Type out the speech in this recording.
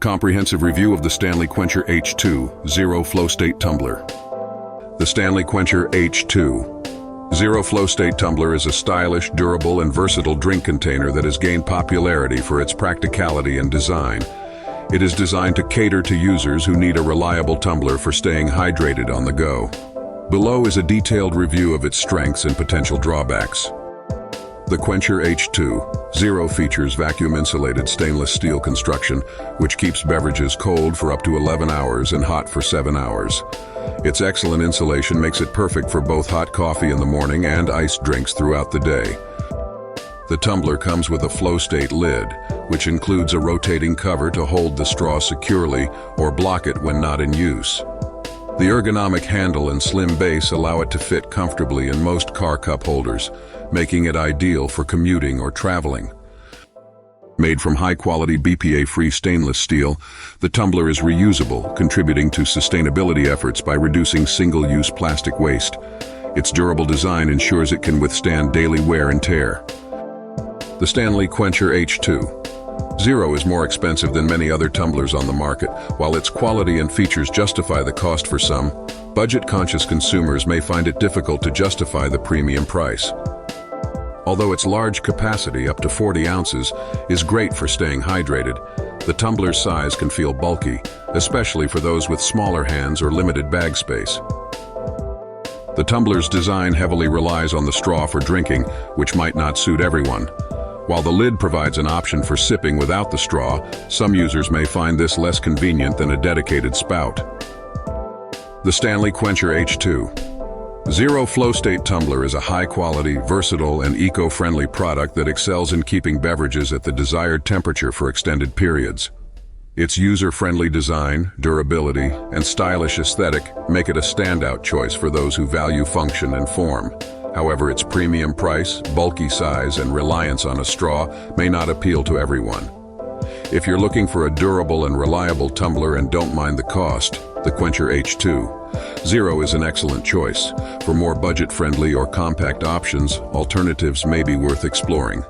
Comprehensive review of the Stanley Quencher H2.0 Flow State Tumbler. The Stanley Quencher H2.0 Flow State Tumbler is a stylish, durable, and versatile drink container that has gained popularity for its practicality and design. It is designed to cater to users who need a reliable tumbler for staying hydrated on the go. Below is a detailed review of its strengths and potential drawbacks. The Quencher H2.0 features vacuum-insulated stainless steel construction, which keeps beverages cold for up to 11 hours and hot for 7 hours. Its excellent insulation makes it perfect for both hot coffee in the morning and iced drinks throughout the day. The tumbler comes with a flow state lid, which includes a rotating cover to hold the straw securely or block it when not in use. The ergonomic handle and slim base allow it to fit comfortably in most car cup holders, making it ideal for commuting or traveling. Made from high-quality BPA-free stainless steel, the tumbler is reusable, contributing to sustainability efforts by reducing single-use plastic waste. Its durable design ensures it can withstand daily wear and tear. The Stanley Quencher H2.0 is more expensive than many other tumblers on the market. While its quality and features justify the cost for some, budget-conscious consumers may find it difficult to justify the premium price. Although its large capacity, up to 40 ounces, is great for staying hydrated, the tumbler's size can feel bulky, especially for those with smaller hands or limited bag space. The tumbler's design heavily relies on the straw for drinking, which might not suit everyone. While the lid provides an option for sipping without the straw, some users may find this less convenient than a dedicated spout. The Stanley Quencher H2.0 Flow State Tumbler is a high-quality, versatile, and eco-friendly product that excels in keeping beverages at the desired temperature for extended periods. Its user-friendly design, durability, and stylish aesthetic make it a standout choice for those who value function and form. However, its premium price, bulky size, and reliance on a straw may not appeal to everyone. If you're looking for a durable and reliable tumbler and don't mind the cost, the Quencher H2.0 is an excellent choice. For more budget-friendly or compact options, alternatives may be worth exploring.